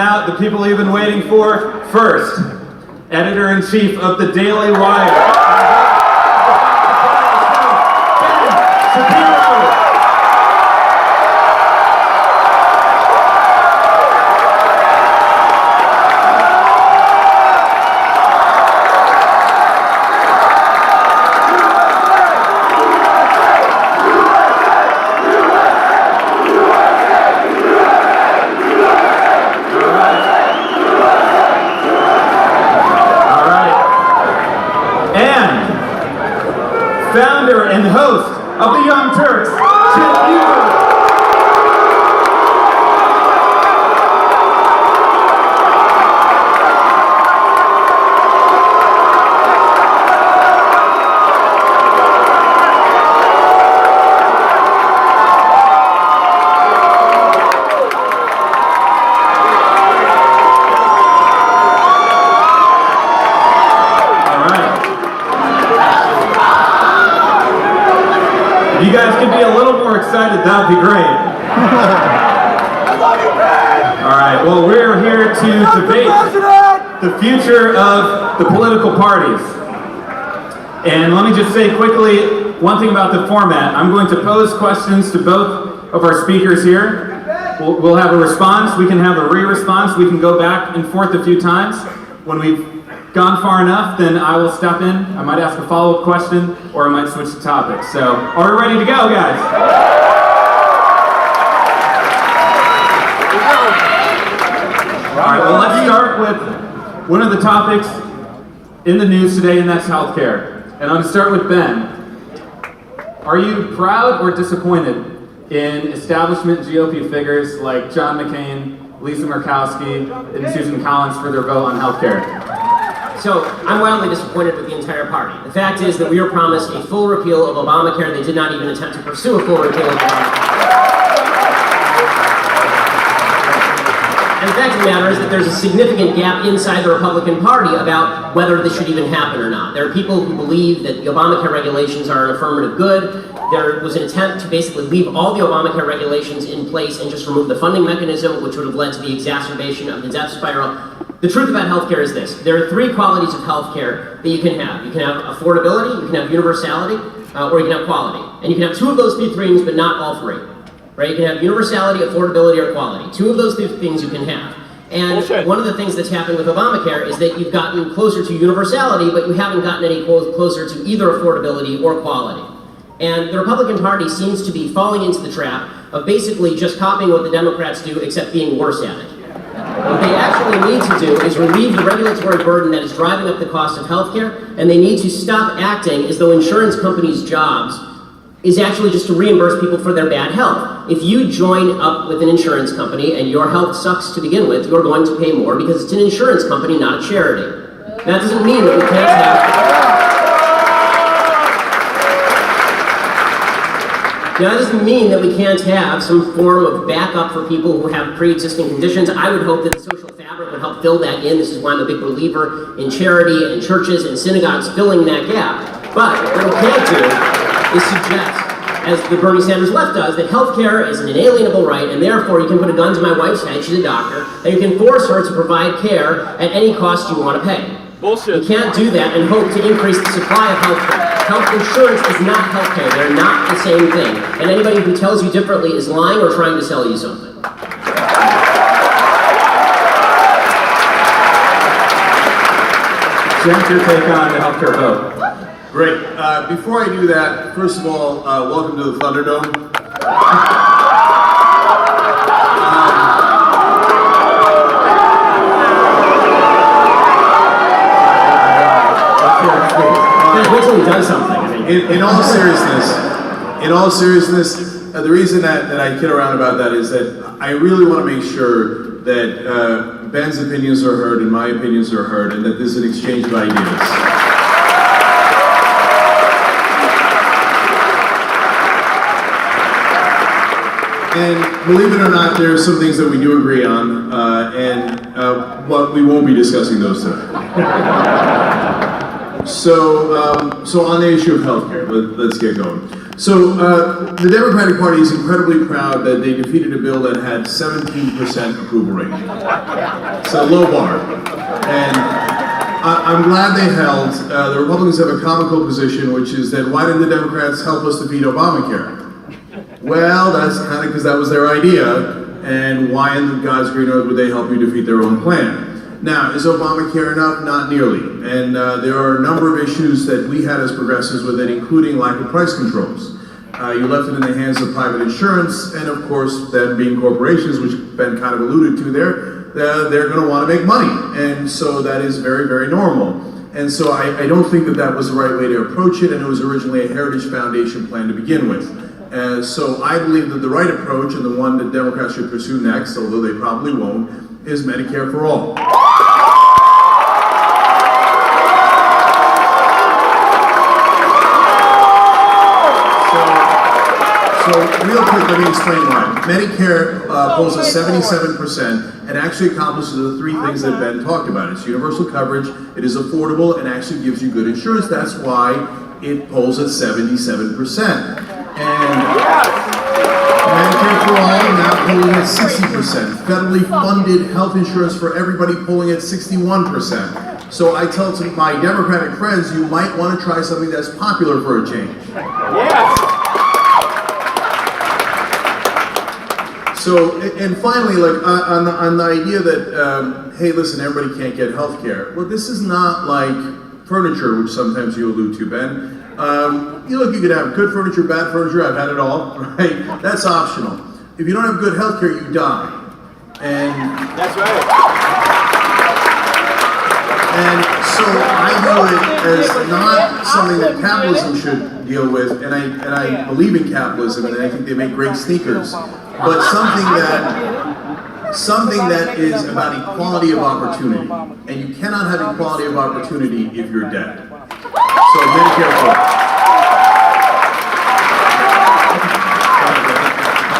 out, the people you've been waiting for. First, Editor-in-Chief of the Daily Wire, Shapiro. Founder and host of the Young Turks, Cenk Uygur. You guys can be a little more excited, that would be great. I love you, man! Alright, well, we're here to debate the future of the political parties. And let me just say quickly one thing about the format. I'm going to pose questions to both of our speakers here. We'll have a response, we can have a re-response, we can go back and forth a few times. When we've gone far enough, then I will step in. I might ask a follow-up question, or I might switch the topic. So, are we ready to go, guys? All right, well, let's start with one of the topics in the news today, and that's healthcare. And I'm going to start with Ben. Are you proud or disappointed in establishment GOP figures like John McCain, Lisa Murkowski, and Susan Collins for their vote on healthcare? So, I'm wildly disappointed with the entire party. The fact is that we were promised a full repeal of Obamacare. They did not even attempt to pursue a full repeal of Obamacare. And the fact of the matter is that there's a significant gap inside the Republican Party about whether this should even happen or not. There are people who believe that the Obamacare regulations are an affirmative good. There was an attempt to basically leave all the Obamacare regulations in place and just remove the funding mechanism, which would have led to the exacerbation of the death spiral. The truth about healthcare is this. There are three qualities of healthcare that you can have. You can have affordability, you can have universality, or you can have quality. And you can have two of those three things, but not all three. Right? You can have universality, affordability, or quality. Two of those three things you can have. And one of the things that's happened with Obamacare is that you've gotten closer to universality, but you haven't gotten any closer to either affordability or quality. And the Republican Party seems to be falling into the trap of basically just copying what the Democrats do, except being worse at it. What they actually need to do is relieve the regulatory burden that is driving up the cost of healthcare, and they need to stop acting as though insurance companies' jobs is actually just to reimburse people for their bad health. If you join up with an insurance company and your health sucks to begin with, you're going to pay more because it's an insurance company, not a charity. That doesn't mean that we can't have... Now, that doesn't mean that we can't have some form of backup for people who have pre-existing conditions. I would hope that the social fabric would help fill that in. This is why I'm a big believer in charity and churches and synagogues filling that gap. But what we can't do is suggest, as the Bernie Sanders left does, that healthcare is an inalienable right, and therefore you can put a gun to my wife's head, she's a doctor, and you can force her to provide care at any cost you want to pay. Bullshit. You can't do that and hope to increase the supply of healthcare. Health insurance is not healthcare. They're not the same thing. And anybody who tells you differently is lying or trying to sell you something. Cenk, your take on the healthcare vote. Great. Before I do that, first of all, welcome to the Thunderdome. Wait till he does something. I think. In all seriousness, the reason that I kid around about that is that I really want to make sure that Ben's opinions are heard and my opinions are heard, and that there's an exchange of ideas. And believe it or not, there are some things that we do agree on, but we won't be discussing those today. So on the issue of healthcare, let's get going. So the Democratic Party is incredibly proud that they defeated a bill that had 17% approval rating. It's a low bar. And I'm glad they held. The Republicans have a comical position, which is that why didn't the Democrats help us defeat Obamacare? Well, that's kind of because that was their idea. And why in God's green earth would they help you defeat their own plan? Now, is Obamacare enough? Not nearly. And there are a number of issues that we had as progressives with it, including lack of price controls. You left it in the hands of private insurance, and of course, them being corporations, which Ben kind of alluded to there, they're going to want to make money. And so that is very, very normal. And so I don't think that that was the right way to approach it, and it was originally a Heritage Foundation plan to begin with. So I believe that the right approach, and the one that Democrats should pursue next, although they probably won't, is Medicare for all. So real quick, let me explain why. Medicare poses 77% and actually accomplishes the three things that Ben talked about. It's universal coverage, it is affordable, and actually gives you good insurance. That's why it polls at 77%. And Medicare for all now polling at 60%. Federally funded health insurance for everybody polling at 61%. So I tell my Democratic friends, you might want to try something that's popular for a change. Yes. So, and finally, like on the idea that, hey, listen, everybody can't get health care. Well, this is not like furniture, which sometimes you allude to, Ben. You could have good furniture, bad furniture, I've had it all, right? That's optional. If you don't have good health care, you die. And That's right. And so I view it as not something that capitalism should deal with, and I believe in capitalism, and I think they make great sneakers, but something that is about equality of opportunity. And you cannot have equality of opportunity if you're dead. So Medicare for all.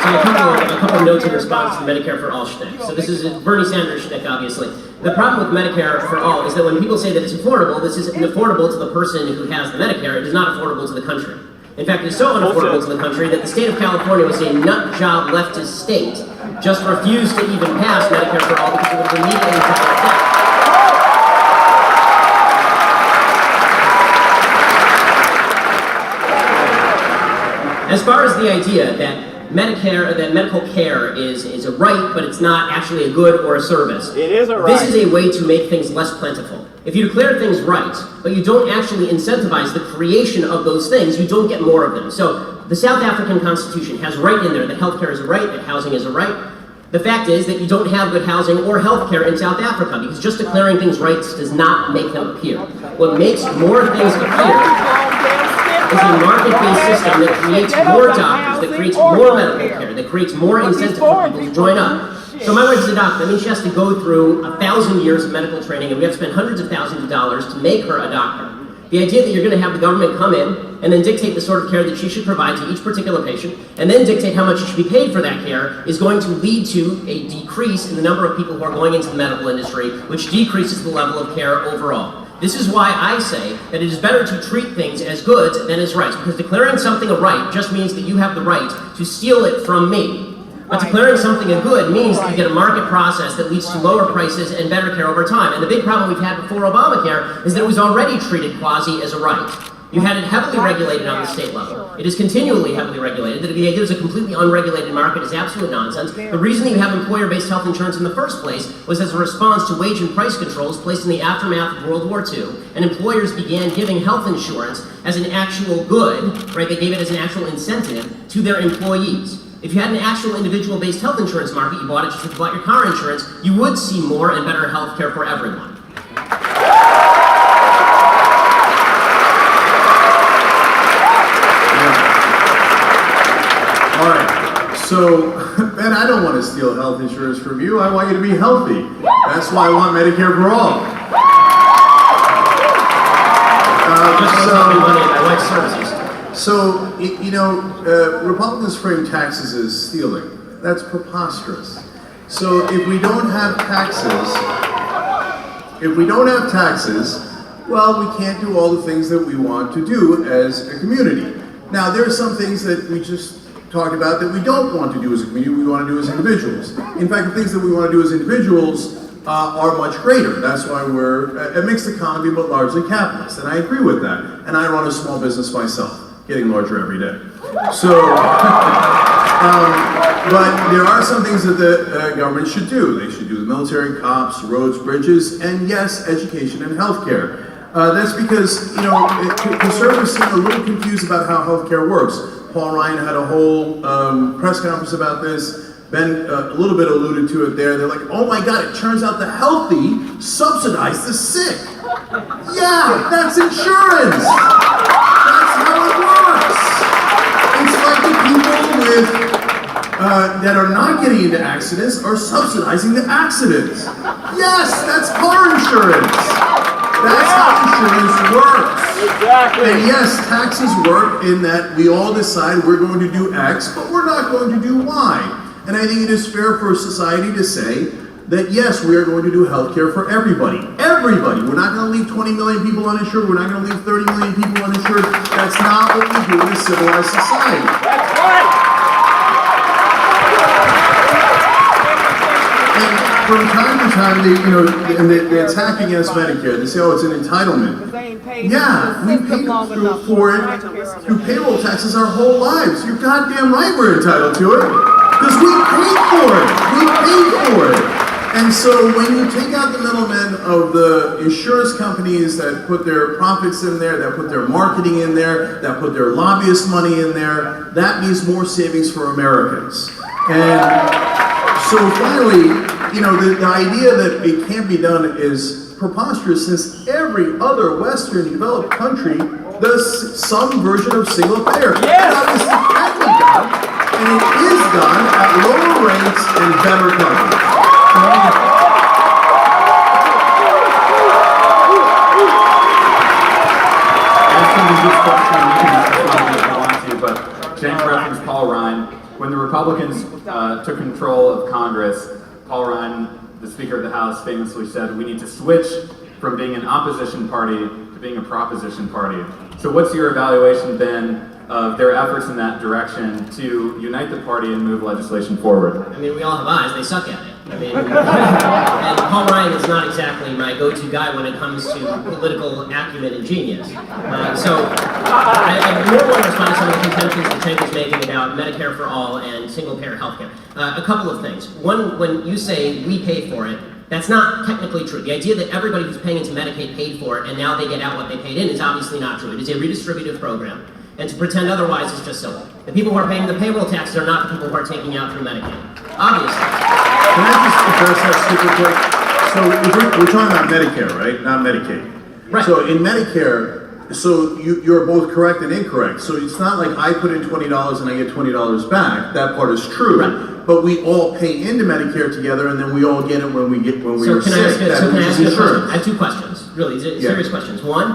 So a couple of notes in response to the Medicare for all shtick. So this is a Bernie Sanders shtick, obviously. The problem with Medicare for all is that when people say that it's affordable, this is unaffordable to the person who has the Medicare. It is not affordable to the country. In fact, it's so unaffordable to the country that the state of California was a nut job leftist state, just refused to even pass Medicare for all because it would have immediately put their debt. As far as the idea that Medicare, that medical care is a right, but it's not actually a good or a service. It is a right. This is a way to make things less plentiful. If you declare things right, but you don't actually incentivize the creation of those things, you don't get more of them. So the South African Constitution has right in there that healthcare is a right, that housing is a right. The fact is that you don't have good housing or healthcare in South Africa because just declaring things rights does not make them appear. What makes more things appear is a market-based system that creates more doctors, that creates more medical care, that creates more incentive for people to join up. So my wife's a doctor. That means she has to go through 1,000 years of medical training, and we have to spend hundreds of thousands of dollars to make her a doctor. The idea that you're going to have the government come in and then dictate the sort of care that she should provide to each particular patient, and then dictate how much she should be paid for that care, is going to lead to a decrease in the number of people who are going into the medical industry, which decreases the level of care overall. This is why I say that it is better to treat things as goods than as rights, because declaring something a right just means that you have the right to steal it from me. But declaring something a good means that you get a market process that leads to lower prices and better care over time. And the big problem we've had before Obamacare is that it was already treated quasi as a right. You had it heavily regulated on the state level. It is continually heavily regulated. The idea there's a completely unregulated market is absolute nonsense. The reason that you have employer-based health insurance in the first place was as a response to wage and price controls placed in the aftermath of World War II, and employers began giving health insurance as an actual good, right? They gave it as an actual incentive to their employees. If you had an actual individual-based health insurance market, you bought it just like you bought your car insurance, you would see more and better health care for everyone. All right, so, Ben, I don't want to steal health insurance from you. I want you to be healthy. That's why I want Medicare for all. So, Republicans frame taxes as stealing. That's preposterous. So if we don't have taxes, well, we can't do all the things that we want to do as a community. Now, there are some things that we just talked about that we don't want to do as a community, we want to do as individuals. In fact, the things that we want to do as individuals are much greater. That's why we're a mixed economy, but largely capitalist, and I agree with that. And I run a small business myself, getting larger every day. So, but there are some things that the government should do. They should do the military, cops, roads, bridges, and yes, education and healthcare. That's because, conservatives seem a little confused about how healthcare works. Paul Ryan had a whole press conference about this. Ben a little bit alluded to it there. They're like, oh my God, it turns out the healthy subsidize the sick. Yeah, that's insurance. That's how it works. It's like the people that are not getting into accidents are subsidizing the accidents. Yes, that's car insurance. That's how insurance works. Exactly. And yes, taxes work in that we all decide we're going to do X, but we're not going to do Y. And I think it is fair for society to say that yes, we are going to do health care for everybody. Everybody. We're not going to leave 20 million people uninsured. We're not going to leave 30 million people uninsured. That's not what we do in a civilized society. That's right. From time to time, they attack against Medicare. They say, oh, it's an entitlement. Yeah, we paid for it through payroll taxes our whole lives. You're goddamn right we're entitled to it. Because we paid for it. We paid for it. And so when you take out the middlemen of the insurance companies that put their profits in there, that put their marketing in there, that put their lobbyist money in there, that means more savings for Americans. And so finally, the idea that it can't be done is preposterous since every other Western developed country does some version of single payer. Yes. Now, this can be done, and it is done at lower rates and better coverage. But Cenk referenced Paul Ryan. When the Republicans took control of Congress, Paul Ryan, the Speaker of the House, famously said, we need to switch from being an opposition party to being a proposition party. So what's your evaluation then of their efforts in that direction to unite the party and move legislation forward? I mean, we all have eyes, they suck at it. I mean, and Paul Ryan is not exactly my go-to guy when it comes to political acumen and genius. So I more want to respond to some of the contentions that Cenk is making about Medicare for all and single-payer healthcare. A couple of things. One, when you say we pay for it, that's not technically true. The idea that everybody who's paying into Medicaid paid for it and now they get out what they paid in is obviously not true. It is a redistributive program. And to pretend otherwise is just silly. The people who are paying the payroll taxes are not the people who are taking out through Medicaid. Obviously. Can I just address that super quick? So we're talking about Medicare, right? Not Medicaid. Right. So in Medicare, so you're both correct and incorrect. So it's not like I put in $20 and I get $20 back. That part is true. Right. But we all pay into Medicare together, and then we all get it when we are sick. Can I ask you a question? I have two questions, really serious questions. One,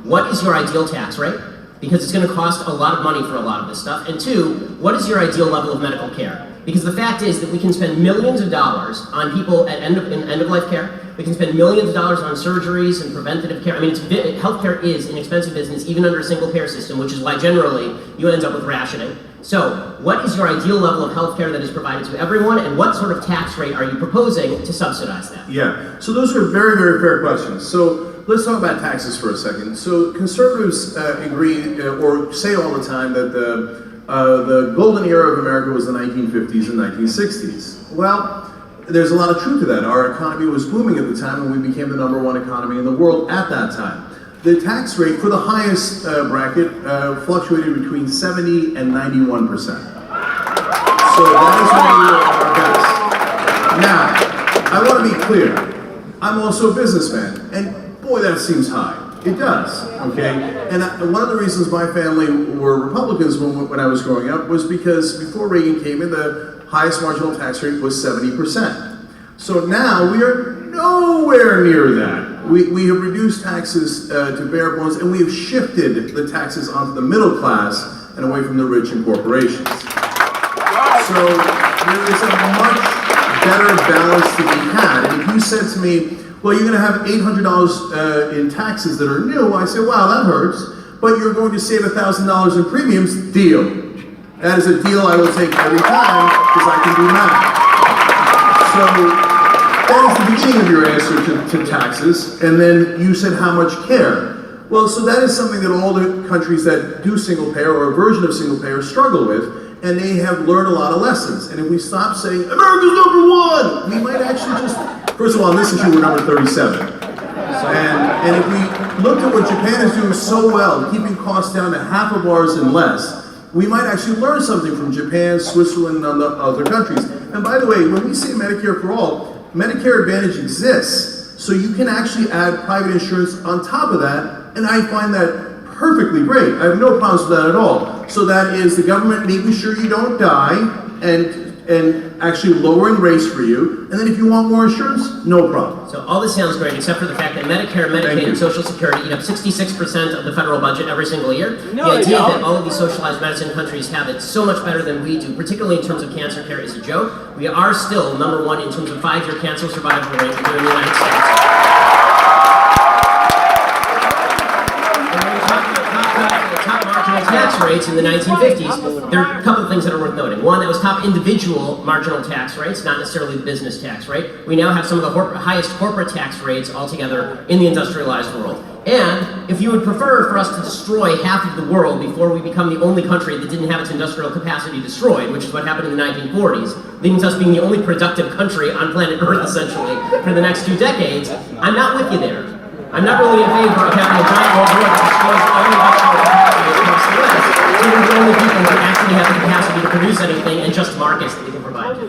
what is your ideal tax rate? Because it's going to cost a lot of money for a lot of this stuff. And two, what is your ideal level of medical care? Because the fact is that we can spend millions of dollars on people at end-of-life care. We can spend millions of dollars on surgeries and preventative care. I mean, healthcare is an expensive business, even under a single-payer system, which is why generally you end up with rationing. So, what is your ideal level of healthcare that is provided to everyone, and what sort of tax rate are you proposing to subsidize that? Yeah, so those are very, very fair questions. So let's talk about taxes for a second. So conservatives agree or say all the time that the golden era of America was the 1950s and 1960s. Well, there's a lot of truth to that. Our economy was booming at the time, and we became the #1 economy in the world at that time. The tax rate for the highest bracket fluctuated between 70 and 91%. So that is when we were at our best. Now, I want to be clear. I'm also a businessman, and boy, that seems high. It does, okay? And one of the reasons my family were Republicans when I was growing up was because before Reagan came in, the highest marginal tax rate was 70%. So now we are nowhere near that. We have reduced taxes to bare bones, and we have shifted the taxes onto the middle class and away from the rich and corporations. So there is a much better balance to be had. And if you said to me, well, you're going to have $800 in taxes that are new, I say, wow, that hurts. but you're going to save $1,000 in premiums, deal. That is a deal I will take every time because I can do math. So that is the beginning of your answer to taxes, and then you said how much care. Well, so that is something that all the countries that do single payer or a version of single payer struggle with, and they have learned a lot of lessons. And if we stop saying, America's #1, we might actually just, first of all, on this issue, we're number 37. And if we looked at what Japan is doing so well, keeping costs down to half of ours and less, we might actually learn something from Japan, Switzerland, and other countries. And by the way, when we say Medicare for all, Medicare Advantage exists, so you can actually add private insurance on top of that, and I find that perfectly great. I have no problems with that at all. So that is the government making sure you don't die and actually lowering rates for you, and then if you want more insurance, no problem. So all this sounds great, except for the fact that Medicare, Medicaid, and Social Security eat up 66% of the federal budget every single year. No, the idea that all of these socialized medicine countries have it so much better than we do, particularly in terms of cancer care, is a joke. We are still #1 in terms of 5-year cancer survival rate here in the United States. Tax rates in the 1950s, there are a couple of things that are worth noting. One, that was top individual marginal tax rates, not necessarily the business tax rate. We now have some of the highest corporate tax rates altogether in the industrialized world. And if you would prefer for us to destroy half of the world before we become the only country that didn't have its industrial capacity destroyed, which is what happened in the 1940s, leading to us being the only productive country on planet Earth, essentially, for the next 2 decades, I'm not with you there. I'm not really in favor of having a giant world war that destroys all industrial capacity across the West, so we're the only people who actually have the capacity to produce anything and just markets that we can provide to.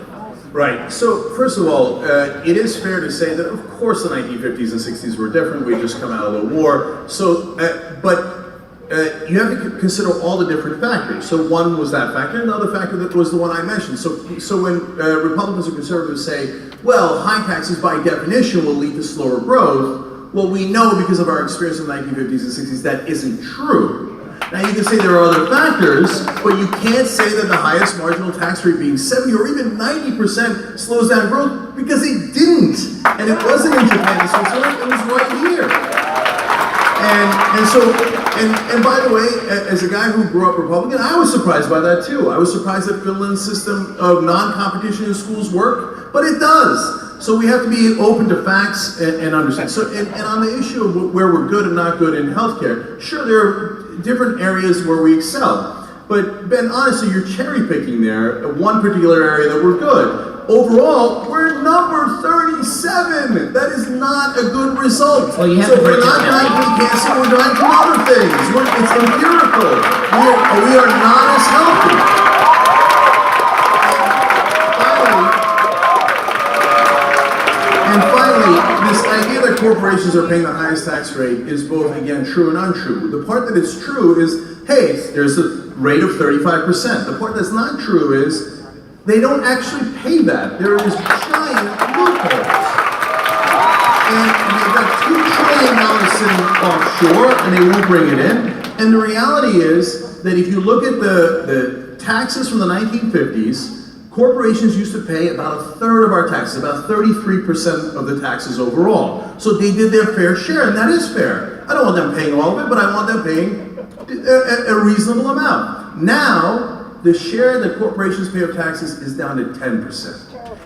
Right. So first of all, it is fair to say that of course the 1950s and 60s were different. We just come out of the war. So, you have to consider all the different factors. So one was that factor. Another factor that was the one I mentioned. So when Republicans or conservatives say, well, high taxes by definition will lead to slower growth, well, we know because of our experience in the 1950s and 60s that isn't true. Now you can say there are other factors, but you can't say that the highest marginal tax rate being 70 or even 90% slows down growth because it didn't. And it wasn't in Japan and Switzerland, it was right here. And by the way, as a guy who grew up Republican, I was surprised by that too. I was surprised that Finland's system of non-competition in schools worked, but it does. So we have to be open to facts and understand. So, and on the issue of where we're good and not good in healthcare, sure, there are different areas where we excel. But Ben, honestly, you're cherry picking there at one particular area that we're good. Overall, we're number 37. That is not a good result. Well, you have so to we're not dying from cancer, we're dying from other things. It's empirical. We are not as healthy. And finally, this idea that corporations are paying the highest tax rate is both, again, true and untrue. The part that is true is, hey, there's a rate of 35%. The part that's not true is, they don't actually pay that. There is giant loopholes. And they've got $2 trillion sitting offshore, and they won't bring it in. And the reality is that if you look at the taxes from the 1950s, corporations used to pay about 1/3 of our taxes, about 33% of the taxes overall. So they did their fair share, and that is fair. I don't want them paying all of it, but I want them paying a reasonable amount. Now, the share that corporations pay of taxes is down to 10%.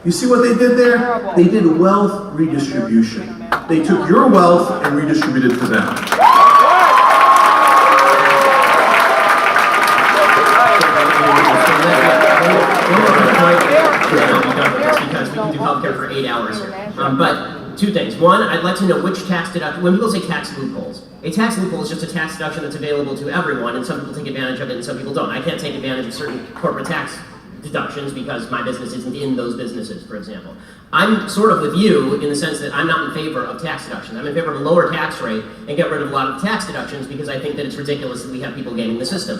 You see what they did there? They did wealth redistribution. They took your wealth and redistributed to them. Because we can do healthcare for 8 hours here. But 2 things. One, I'd like to know which tax deduction, when people say tax loopholes, a tax loophole is just a tax deduction that's available to everyone, and some people take advantage of it and some people don't. I can't take advantage of certain corporate tax deductions because my business isn't in those businesses, for example. I'm sort of with you in the sense that I'm not in favor of tax deductions. I'm in favor of a lower tax rate and get rid of a lot of tax deductions because I think that it's ridiculous that we have people gaming the system.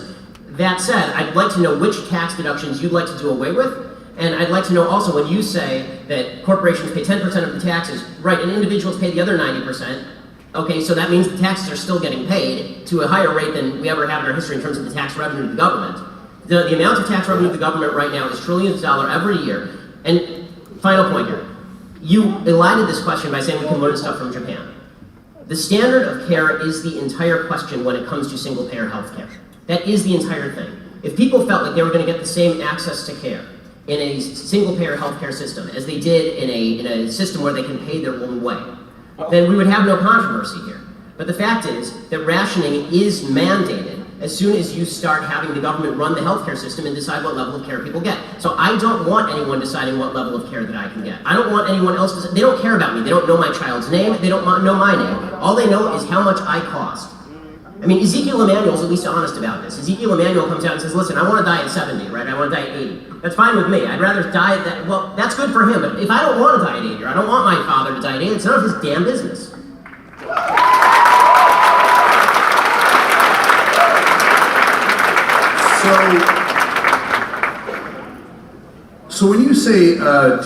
That said, I'd like to know which tax deductions you'd like to do away with. And I'd like to know also when you say that corporations pay 10% of the taxes, right, and individuals pay the other 90%, okay, so that means the taxes are still getting paid to a higher rate than we ever have in our history in terms of the tax revenue to the government. The amount of tax revenue to the government right now is trillions of dollars every year. And final point here, you elided this question by saying we can learn stuff from Japan. The standard of care is the entire question when it comes to single-payer health care. That is the entire thing. If people felt like they were going to get the same access to care in a single-payer healthcare system as they did in a system where they can pay their own way, then we would have no controversy here. But the fact is that rationing is mandated as soon as you start having the government run the healthcare system and decide what level of care people get. So I don't want anyone deciding what level of care that I can get. I don't want anyone else to, they don't care about me. They don't know my child's name. They don't know my name. All they know is how much I cost. I mean, Ezekiel Emanuel's at least honest about this. Ezekiel Emanuel comes out and says, listen, I want to die at 70, right? I want to die at 80. That's fine with me. I'd rather die at that, well, that's good for him, but if I don't want to die at 80, or I don't want my father to die at 80, it's none of his damn business. So when you say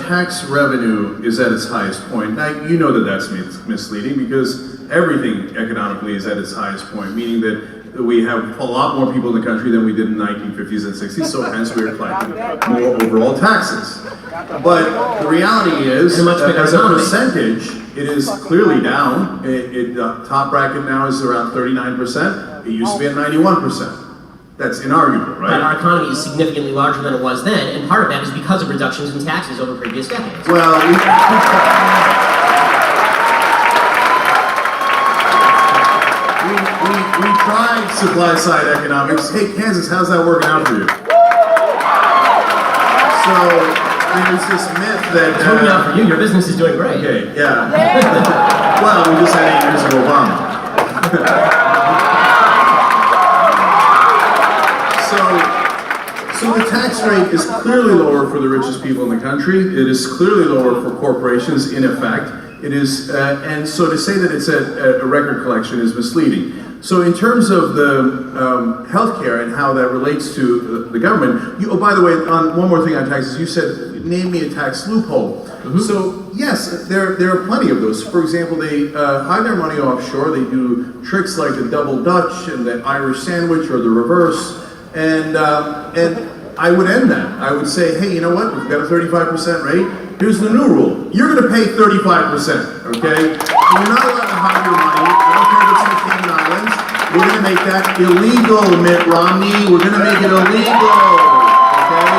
tax revenue is at its highest point, now you know that that's misleading because everything economically is at its highest point, meaning that we have a lot more people in the country than we did in the 1950s and 60s, so hence we are collecting more overall taxes. But the reality is, as a percentage, it is clearly down. The top bracket now is around 39%. It used to be at 91%. That's inarguable, right? But our economy is significantly larger than it was then, and part of that is because of reductions in taxes over previous decades. Well, we tried supply-side economics. Hey, Kansas, how's that working out for you? So, there's this myth that... It's working out for you. Your business is doing great. Okay, yeah. Well, we just had 8 years of Obama. So the tax rate is clearly lower for the richest people in the country. It is clearly lower for corporations, in effect. It is, and so to say that it's a record collection is misleading. So in terms of the healthcare and how that relates to the government, oh, by the way, on one more thing on taxes, you said, name me a tax loophole. Mm-hmm. So yes, there are plenty of those. For example, they hide their money offshore. They do tricks like the double Dutch and the Irish sandwich or the reverse. And I would end that. I would say, hey, you know what? We've got a 35% rate. Here's the new rule. You're going to pay 35%, okay? And you're not allowed to hide your money. I don't care if it's in the Cayman Islands. We're going to make that illegal, Mitt Romney. We're going to make it illegal, okay?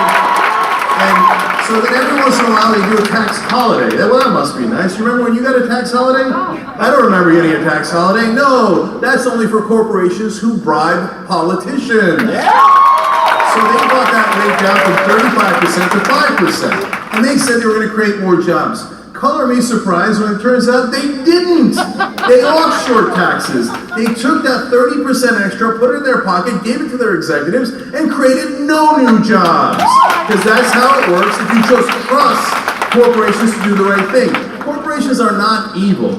And so then every once in a while they do a tax holiday. Well, that must be nice. You remember when you got a tax holiday? I don't remember getting a tax holiday. No, that's only for corporations who bribe politicians. So they brought that rate down from 35% to 5%. And they said they were going to create more jobs. Color me surprised when it turns out they didn't. They offshore taxes. They took that 30% extra, put it in their pocket, gave it to their executives, and created no new jobs. Because that's how it works if you just trust corporations to do the right thing. Corporations are not evil.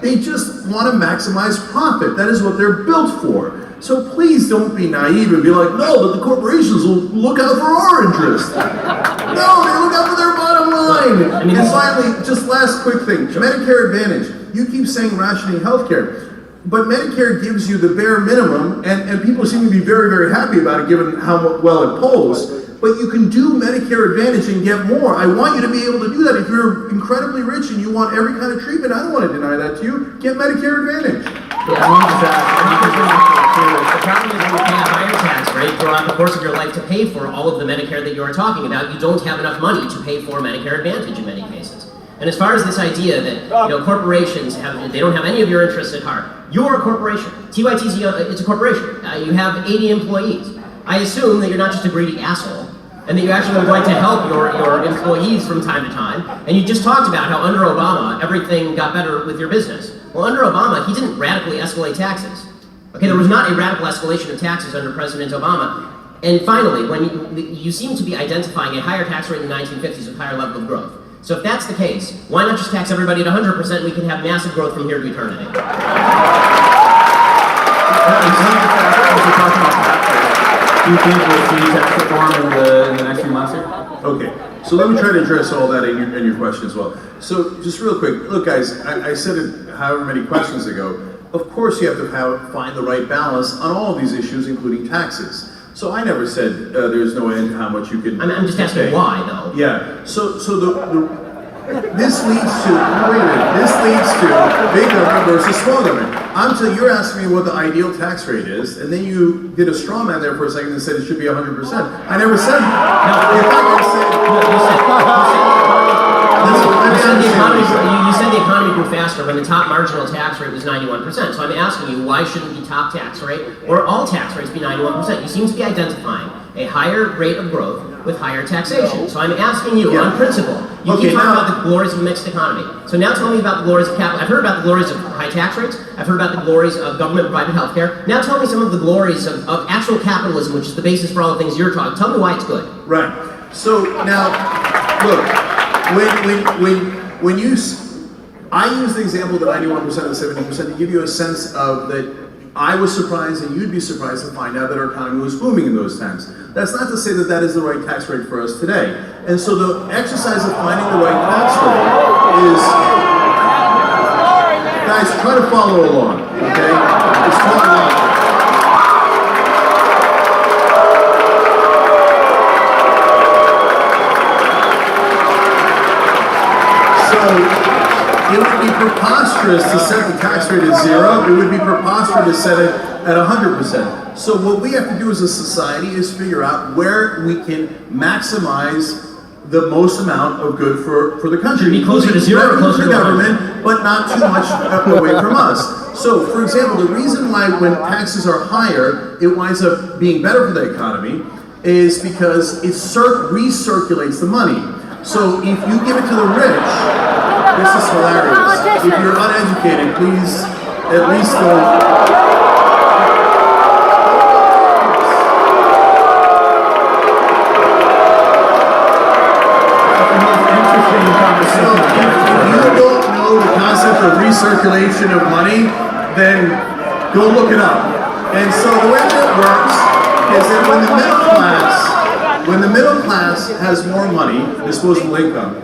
They just want to maximize profit. That is what they're built for. So please don't be naive and be like, no, but the corporations will look out for our interest. No, they look out for their bottom line. And finally, just last quick thing, Medicare Advantage. You keep saying rationing healthcare, but Medicare gives you the bare minimum, and people seem to be very, very happy about it given how well it polls. But you can do Medicare Advantage and get more. I want you to be able to do that. If you're incredibly rich and you want every kind of treatment, I don't want to deny that to you. Get Medicare Advantage. Yeah, I want to the problem is when you pay a higher tax rate throughout the course of your life to pay for all of the Medicare that you're talking about, you don't have enough money to pay for Medicare Advantage in many cases. And as far as this idea that corporations they don't have any of your interests at heart, you're a corporation. TYT's it's a corporation. You have 80 employees. I assume that you're not just a greedy asshole, and that you actually would like to help your employees from time to time. And you just talked about how under Obama, everything got better with your business. Well, under Obama, he didn't radically escalate taxes. Okay, there was not a radical escalation of taxes under President Obama. And finally, when you seem to be identifying a higher tax rate in the 1950s with higher level of growth. So if that's the case, why not just tax everybody at 100% and we can have massive growth from here to eternity? Do you think we'll see tax reform in the next few months here? Okay, so let me try to address all that in your question as well. So just real quick, look guys, I said it however many questions ago. Of course you have to find the right balance on all of these issues, including taxes. So I never said there's no end to how much you can I'm just asking why, though. Yeah, so This leads to, wait a minute, this leads to big government versus small government. You're asking me what the ideal tax rate is, and then you did a straw man there for a second and said it should be 100%. I never said that. In fact, I you said the economy grew faster when the top marginal tax rate was 91%. So I'm asking you, why shouldn't the top tax rate or all tax rates be 91%? You seem to be identifying a higher rate of growth with higher taxation. So I'm asking you, on principle, you keep talking about the glories of a mixed economy. So now tell me about the glories of capital. I've heard about the glories of high tax rates. I've heard about the glories of government-provided healthcare. Now tell me some of the glories of actual capitalism, which is the basis for all the things you're talking. Tell me why it's good. Right. So now, look, when I use the example of the 91% and 70% to give you a sense of that I was surprised and you'd be surprised to find out that our economy was booming in those times. That's not to say that that is the right tax rate for us today. And so the exercise of finding the right tax rate is, guys, try to follow along, okay? It's not long. It would be preposterous to set the tax rate at 0. It would be preposterous to set it at 100%. So what we have to do as a society is figure out where we can maximize the most amount of good for the country. Be closer to 0 or closer to the government, but not too much away from us. So, for example, the reason why when taxes are higher, it winds up being better for the economy is because it recirculates the money. So if you give it to the rich, this is hilarious. If you're uneducated, please at least go. So if you don't know the concept of recirculation of money, then go look it up. And so the way that works is that when the middle class has more money, disposable income,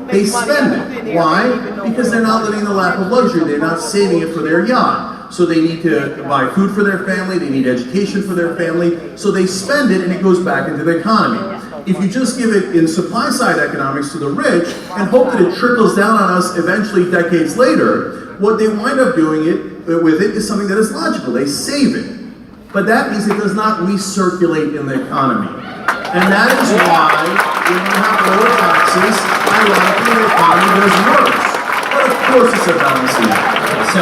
they spend it. Why? Because they're not living the lap of luxury. They're not saving it for their yacht. So they need to buy food for their family, they need education for their family, so they spend it and it goes back into the economy. If you just give it in supply side economics to the rich and hope that it trickles down on us eventually decades later, what they wind up doing with it is something that is logical. They save it. But that means it does not recirculate in the economy. And that is why when you have lower taxes, ironically the economy does worse. But of course it's a balancing act. Okay, so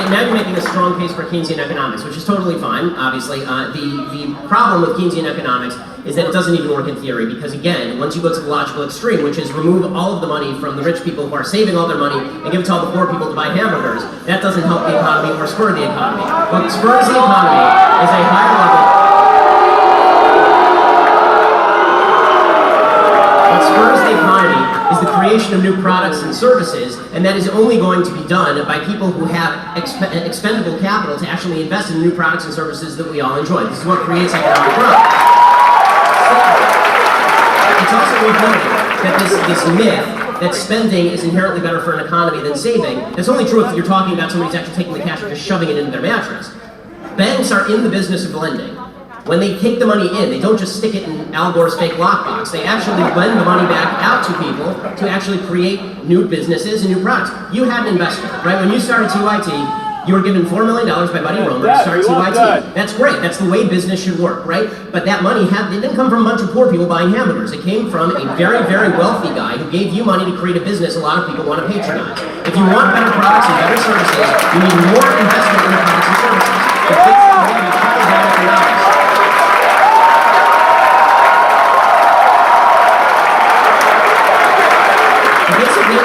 now you're making a strong case for Keynesian economics, which is totally fine, obviously. The problem with Keynesian economics is that it doesn't even work in theory, because again, once you go to the logical extreme, which is remove all of the money from the rich people who are saving all their money and give it to all the poor people to buy hamburgers, that doesn't help the economy or spur the economy. What spurs the economy is a higher level. What spurs the economy is the creation of new products and services, and that is only going to be done by people who have expendable capital to actually invest in new products and services that we all enjoy. This is what creates economic growth. It's also worth noting that this myth that spending is inherently better for an economy than saving, that's only true if you're talking about somebody who's actually taking the cash and just shoving it into their mattress. Banks are in the business of lending. When they take the money in, they don't just stick it in Al Gore's fake lockbox. They actually lend the money back out to people to actually create new businesses and new products. You had an investment, right? When you started TYT, you were given $4 million by Buddy Romer to start TYT. That's great. That's the way business should work, right? But that money it didn't come from a bunch of poor people buying hamburgers. It came from a very, very wealthy guy who gave you money to create a business a lot of people want to patronize. If you want better products and better services, you need more investment in the products and services. It fits the way you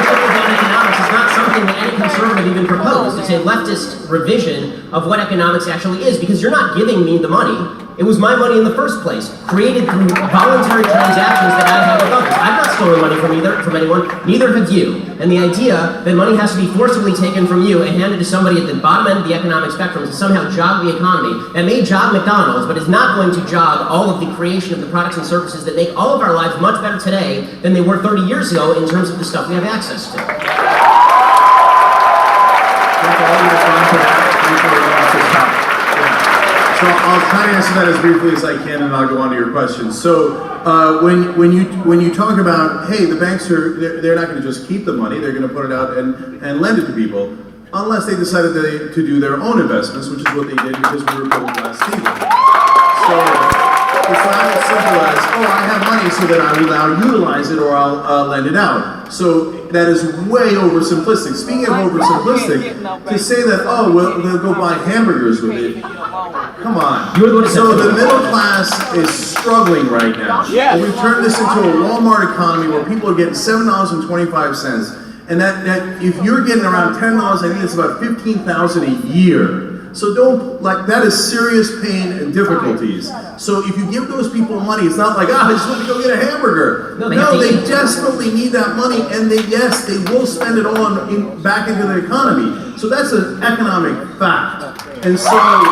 trickle down economics. Economics is not something that any conservative even proposed. It's a leftist revision of what economics actually is, because you're not giving me the money. It was my money in the first place, created through voluntary transactions that I have with others. I've not stolen money from anyone, neither have you. And the idea that money has to be forcibly taken from you and handed to somebody at the bottom end of the economic spectrum to somehow jog the economy, that may jog McDonald's, but is not going to jog all of the creation of the products and services that make all of our lives much better today than they were 30 years ago in terms of the stuff we have access to. So I'll try to answer that as briefly as I can, and I'll go on to your question. So when you talk about, hey, the banks they're not going to just keep the money, they're going to put it out and lend it to people, unless they decided to do their own investments, which is what they did because we were building Glass-Steagall. So it's not as simple as, oh, I have money so that I will now utilize it or I'll lend it out. So that is way oversimplistic. Speaking of oversimplistic, to say that, oh, well, they'll go buy hamburgers with it, come on. So the middle class is struggling right now. Yes. And we've turned this into a Walmart economy where people are getting $7.25. And that if you're getting around $10, I think it's about $15,000 a year. So that is serious pain and difficulties. So if you give those people money, it's not like, I just want to go get a hamburger. No, they desperately need that money, and they will spend it all back into the economy. So that's an economic fact. And so, and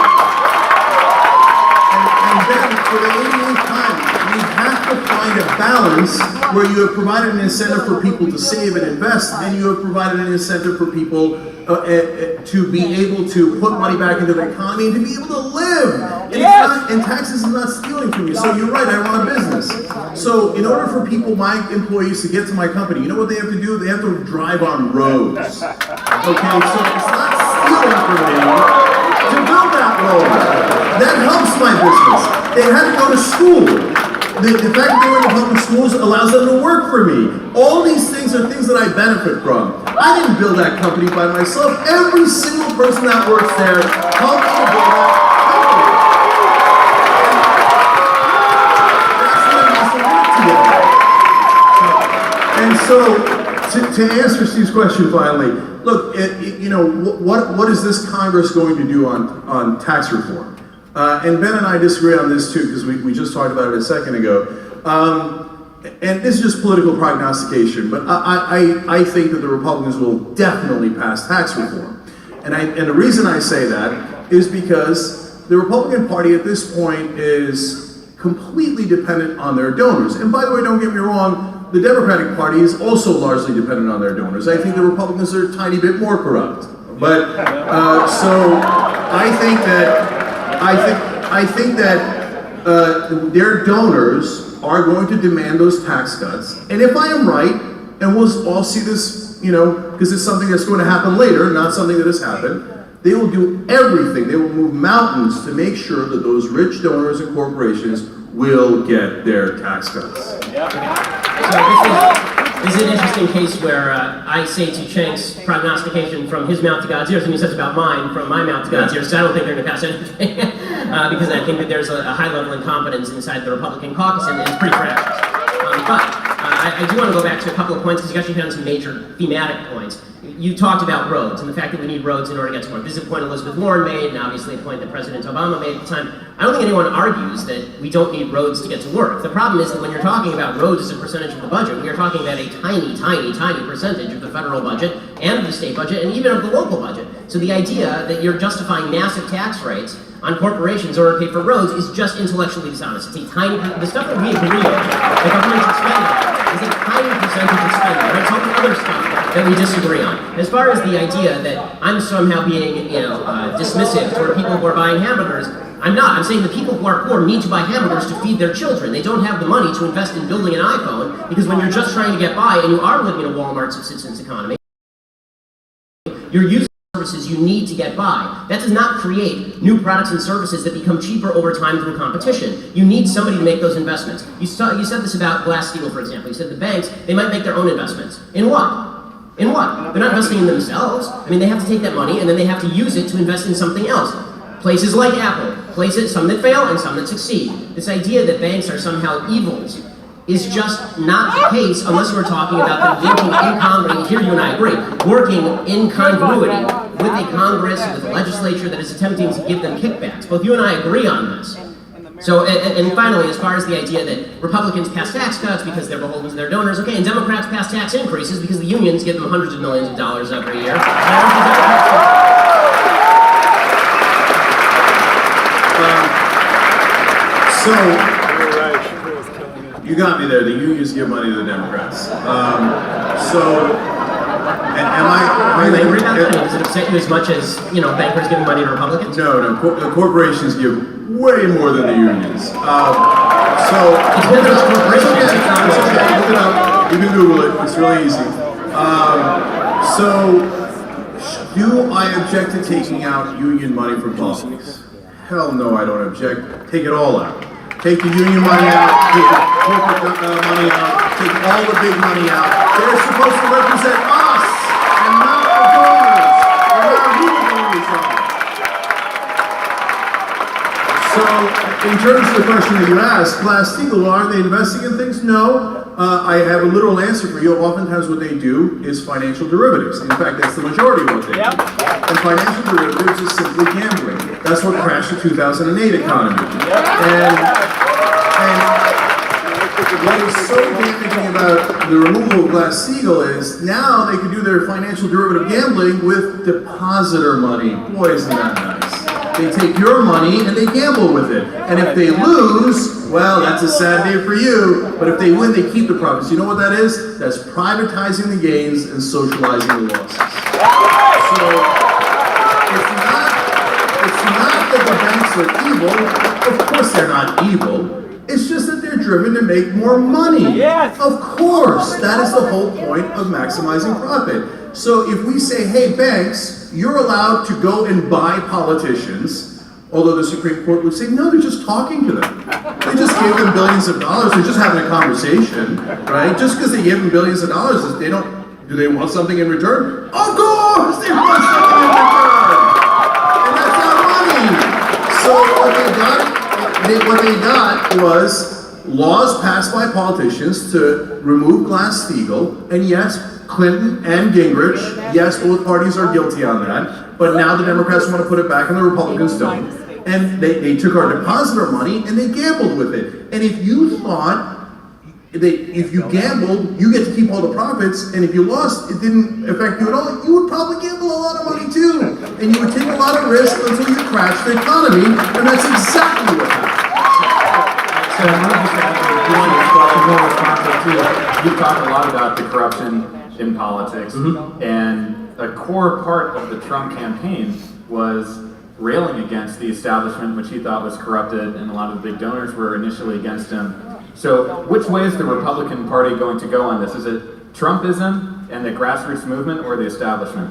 then for the 88th time, we have to find a balance where you have provided an incentive for people to save and invest, and you have provided an incentive for people to be able to put money back into the economy and to be able to live. And taxes is not stealing from you. So you're right, I run a business. So in order for people, my employees, to get to my company, you know what they have to do? They have to drive on roads. Okay, so it's not stealing from me to build that road. That helps my business. They had to go to school. The fact that they were in the public schools allows them to work for me. All these things are things that I benefit from. I didn't build that company by myself. Every single person that works there helped to build that company. That's what it means to work together. And so, to answer Steve's question finally, look, what is this Congress going to do on tax reform? And Ben and I disagree on this too, because we just talked about it a second ago. And this is just political prognostication, but I think that the Republicans will definitely pass tax reform. And the reason I say that is because the Republican Party at this point is completely dependent on their donors. And by the way, don't get me wrong, the Democratic Party is also largely dependent on their donors. I think the Republicans are a tiny bit more corrupt. But, so I think that their donors are going to demand those tax cuts. And if I am right, and we'll all see this, because it's something that's going to happen later, not something that has happened, they will do everything. They will move mountains to make sure that those rich donors and corporations will get their tax cuts. So this is an interesting case where I say to Cenk's prognostication from his mouth to God's ears, and he says about mine from my mouth to God's ears, so I don't think they're going to pass anything, because I think that there's a high level of incompetence inside the Republican caucus, and it's pretty fractious. But I do want to go back to a couple of points, because you actually hit on some major thematic points. You talked about roads and the fact that we need roads in order to get to work. This is a point Elizabeth Warren made, and obviously a point that President Obama made at the time. I don't think anyone argues that we don't need roads to get to work. The problem is that when you're talking about roads as a percentage of the budget, we are talking about a tiny, tiny, tiny percentage of the federal budget and of the state budget and even of the local budget. So the idea that you're justifying massive tax rates on corporations in order to pay for roads is just intellectually dishonest. It's a tiny, the stuff that we agree on, the government should spend on, is a tiny percentage of spending. Let's talk about other stuff that we disagree on. As far as the idea that I'm somehow being, dismissive toward people who are buying hamburgers, I'm not. I'm saying the people who are poor need to buy hamburgers to feed their children. They don't have the money to invest in building an iPhone, because when you're just trying to get by and you are living in a Walmart subsistence economy, you're using services you need to get by. That does not create new products and services that become cheaper over time through competition. You need somebody to make those investments. You said this about Glass-Steagall, for example. You said the banks, they might make their own investments. In what? In what? They're not investing in themselves. I mean, they have to take that money and then they have to use it to invest in something else. Places like Apple, some that fail and some that succeed. This idea that banks are somehow evils is just not the case unless we're talking about them working in congruity. Here you and I agree, working in congruity with a Congress, with a legislature that is attempting to give them kickbacks. Both you and I agree on this. So, and finally, as far as the idea that Republicans pass tax cuts because they're beholden to their donors, okay, and Democrats pass tax increases because the unions give them hundreds of millions of dollars every year. So, you got me there. The unions give money to the Democrats. Am I Are you angry about that? Does it upset you as much as, bankers giving money to Republicans? No. The corporations give way more than the unions. It's been those corporations. It's okay. Look it up. You can Google it. It's really easy. Do I object to taking out union money from politics? Hell no, I don't object. Take it all out. Take the union money out, take the corporate money out, take all the big money out. They're supposed to represent us and not the donors. And not who the donors are. So, in terms of the question that you asked, Glass-Steagall, aren't they investing in things? No. I have a literal answer for you. Oftentimes what they do is financial derivatives. In fact, that's the majority of what they do. And financial derivatives is simply gambling. That's what crashed the 2008 economy. And what is so damaging about the removal of Glass-Steagall is now they can do their financial derivative gambling with depositor money. Boy, isn't that nice. They take your money and they gamble with it. And if they lose, well, that's a sad day for you. But if they win, they keep the profits. You know what that is? That's privatizing the gains and socializing the losses. So, it's not that the banks are evil. Of course they're not evil. It's just that they're driven to make more money. Yes. Of course. That is the whole point of maximizing profit. So if we say, hey, banks, you're allowed to go and buy politicians, although the Supreme Court would say, no, they're just talking to them. They just gave them billions of dollars. They're just having a conversation, right? Just because they gave them billions of dollars, do they want something in return? Of course they want something in return. And that's our money. So what they got was laws passed by politicians to remove Glass-Steagall, and yes, Clinton and Gingrich, yes, both parties are guilty on that, but now the Democrats want to put it back and the Republicans don't. And they took our depositor money and they gambled with it. And if you thought if you gambled, you get to keep all the profits, and if you lost, it didn't affect you at all, you would probably gamble a lot of money too. And you would take a lot of risk until you crash the economy, and that's exactly what happened. So I'm going to just ask you one question more responsive to you talked a lot about the corruption in politics, and a core part of the Trump campaign was railing against the establishment, which he thought was corrupted, and a lot of the big donors were initially against him. So which way is the Republican Party going to go on this? Is it Trumpism and the grassroots movement, or the establishment?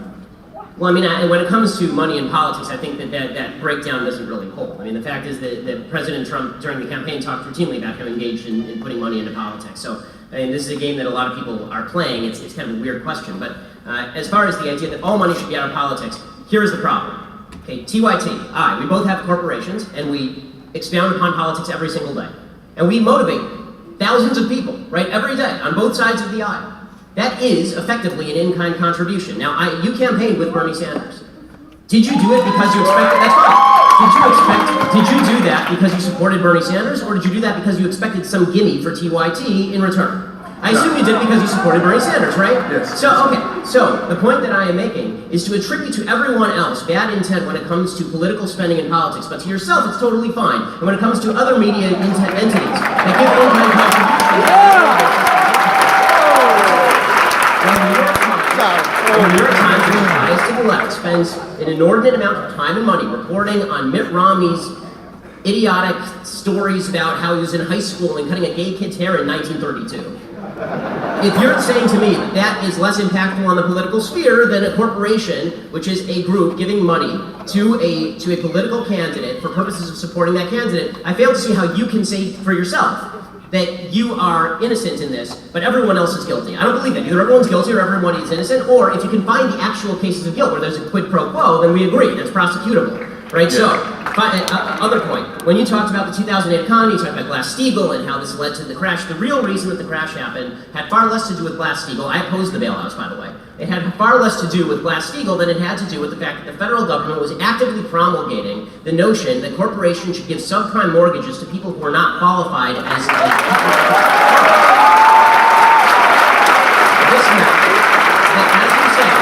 Well, when it comes to money in politics, I think that breakdown doesn't really hold. The fact is that President Trump, during the campaign, talked routinely about him engaged in putting money into politics. So, this is a game that a lot of people are playing. It's kind of a weird question. But as far as the idea that all money should be out of politics, here's the problem. Okay, TYT, we both have corporations, and we expound upon politics every single day. And we motivate thousands of people, right, every day, on both sides of the aisle. That is effectively an in-kind contribution. Now, you campaigned with Bernie Sanders. Did you do it because you expected, that's fine. Did you do that because you supported Bernie Sanders, or did you do that because you expected some gimme for TYT in return? I assume you did it because you supported Bernie Sanders, right? Yes. So the point that I am making is to attribute to everyone else bad intent when it comes to political spending in politics, but to yourself it's totally fine. And when it comes to other media entities that give in-kind contributions, the New York Times, which is biased to the left, spends an inordinate amount of time and money reporting on Mitt Romney's idiotic stories about how he was in high school and cutting a gay kid's hair in 1932. If you're saying to me that that is less impactful on the political sphere than a corporation, which is a group giving money to a political candidate for purposes of supporting that candidate, I fail to see how you can say for yourself that you are innocent in this, but everyone else is guilty. I don't believe that. Either everyone's guilty or everyone is innocent, or if you can find the actual cases of guilt where there's a quid pro quo, then we agree, that's prosecutable, right? Yeah. So, other point, when you talked about the 2008 economy, you talked about Glass-Steagall and how this led to the crash. The real reason that the crash happened had far less to do with Glass-Steagall. I opposed the bailouts, by the way. It had far less to do with Glass-Steagall than it had to do with the fact that the federal government was actively promulgating the notion that corporations should give subprime mortgages to people who are not qualified as this meant that, as you said,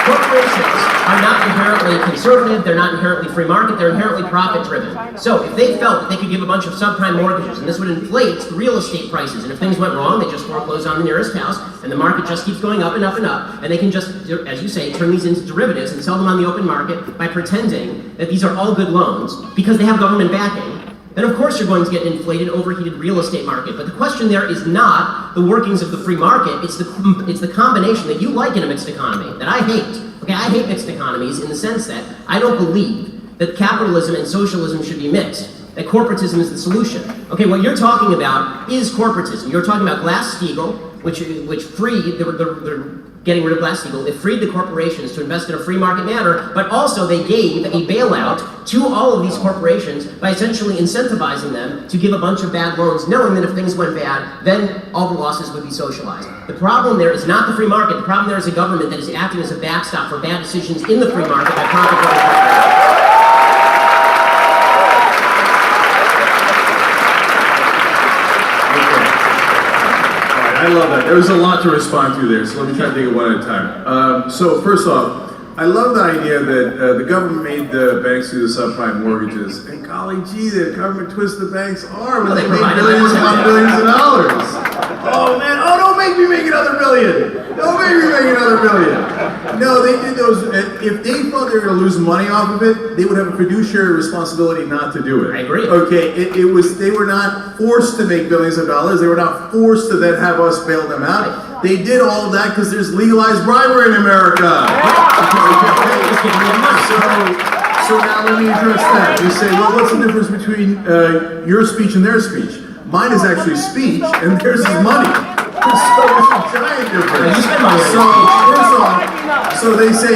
corporations are not inherently conservative, they're not inherently free market, they're inherently profit-driven. So if they felt that they could give a bunch of subprime mortgages, and this would inflate real estate prices, and if things went wrong, they just foreclose on the nearest house, and the market just keeps going up and up and up, and they can just, as you say, turn these into derivatives and sell them on the open market by pretending that these are all good loans because they have government backing, then of course you're going to get an inflated, overheated real estate market. But the question there is not the workings of the free market, it's the combination that you like in a mixed economy, that I hate. Okay, I hate mixed economies in the sense that I don't believe that capitalism and socialism should be mixed, that corporatism is the solution. Okay, what you're talking about is corporatism. You're talking about Glass-Steagall, which freed, they're getting rid of Glass-Steagall, they freed the corporations to invest in a free market manner, but also they gave a bailout to all of these corporations by essentially incentivizing them to give a bunch of bad loans, knowing that if things went bad, then all the losses would be socialized. The problem there is not the free market, the problem there is a government that is acting as a backstop for bad decisions in the free market by profit-driven corporations. I love that. There was a lot to respond to there, so let me try to take it one at a time. So first off, I love the idea that the government made the banks do the subprime mortgages. And golly gee, the government twisted the banks' arm and they made billions upon billions of dollars. Oh man, don't make me make another billion. Don't make me make another billion. No, they did those, if they thought they were going to lose money off of it, they would have a fiduciary responsibility not to do it. I agree. Okay, they were not forced to make billions of dollars. They were not forced to then have us bail them out. They did all of that because there's legalized bribery in America. So now let me address that. You say, well, what's the difference between your speech and their speech? Mine is actually speech, and theirs is money. So it's a giant difference. So first off, so they say,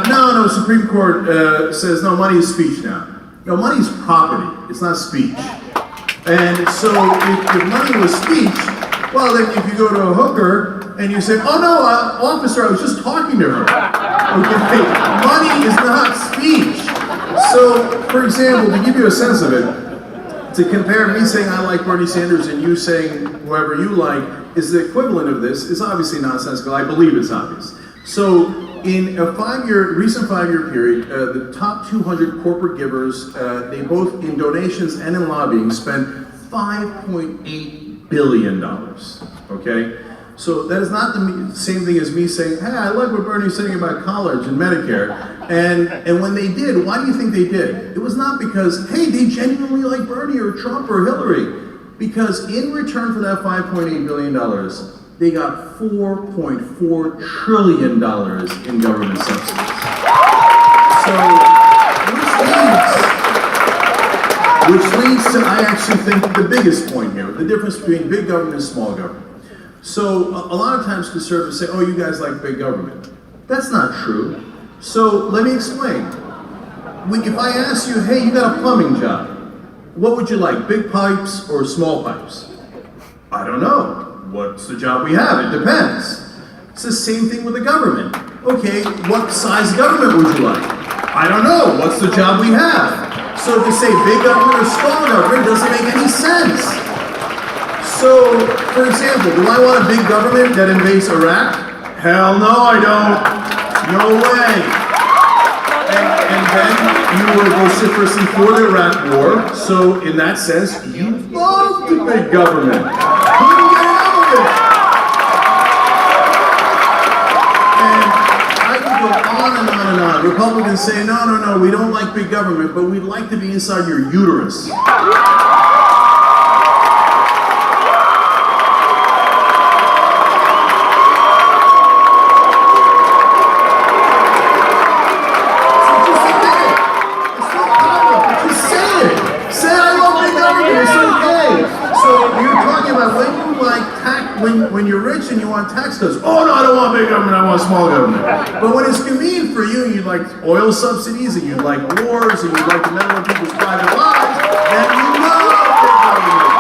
no, Supreme Court says no, money is speech now. No, money is property. It's not speech. And so if money was speech, well, then if you go to a hooker and you say, oh no, officer, I was just talking to her. Okay, money is not speech. So, for example, to give you a sense of it, to compare me saying I like Bernie Sanders and you saying whoever you like is the equivalent of this is obviously nonsensical. I believe it's obvious. So, in a recent five-year period, the top 200 corporate givers, they both in donations and in lobbying spent $5.8 billion. Okay? So that is not the same thing as me saying, hey, I like what Bernie's saying about college and Medicare. And when they did, why do you think they did? It was not because, hey, they genuinely like Bernie or Trump or Hillary. Because in return for that $5.8 billion, they got $4.4 trillion in government subsidies. So, which leads to, I actually think, the biggest point here, the difference between big government and small government. So a lot of times conservatives say, oh, you guys like big government. That's not true. So let me explain. If I ask you, hey, you got a plumbing job, what would you like, big pipes or small pipes? I don't know. What's the job we have? It depends. It's the same thing with the government. Okay, what size government would you like? I don't know. What's the job we have? So if you say big government or small government, it doesn't make any sense. So, for example, do I want a big government that invades Iraq? Hell no, I don't. No way. And then you were vociferously for the Iraq war, so in that sense, you loved the big government. Couldn't get out of it. And I could go on and on and on. Republicans say, no, we don't like big government, but we'd like to be inside your uterus. When you're rich and you want tax cuts, oh no, I don't want big government, I want small government. But when it's convenient for you and you like oil subsidies and you like wars and you like to meddle in people's private lives, then you love big government.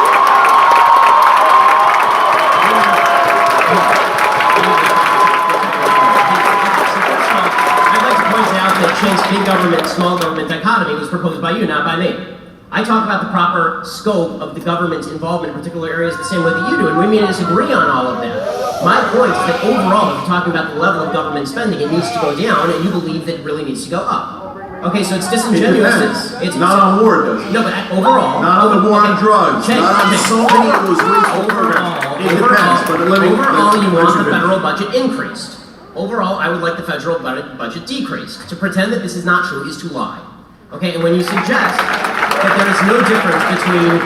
I'd like to point out that Cenk's big government, small government dichotomy was proposed by you, not by me. I talk about the proper scope of the government's involvement in particular areas the same way that you do, and we may disagree on all of that. My point is that overall, if you're talking about the level of government spending, it needs to go down, and you believe that it really needs to go up. Okay, so it's disingenuous. It's not on war, does it? No, but overall, not on the war on drugs. Not on so many of those wasteful programs. It depends, but overall, you want the federal budget increased. Overall, I would like the federal budget decreased. To pretend that this is not true is to lie. Okay, and when you suggest that there is no difference between,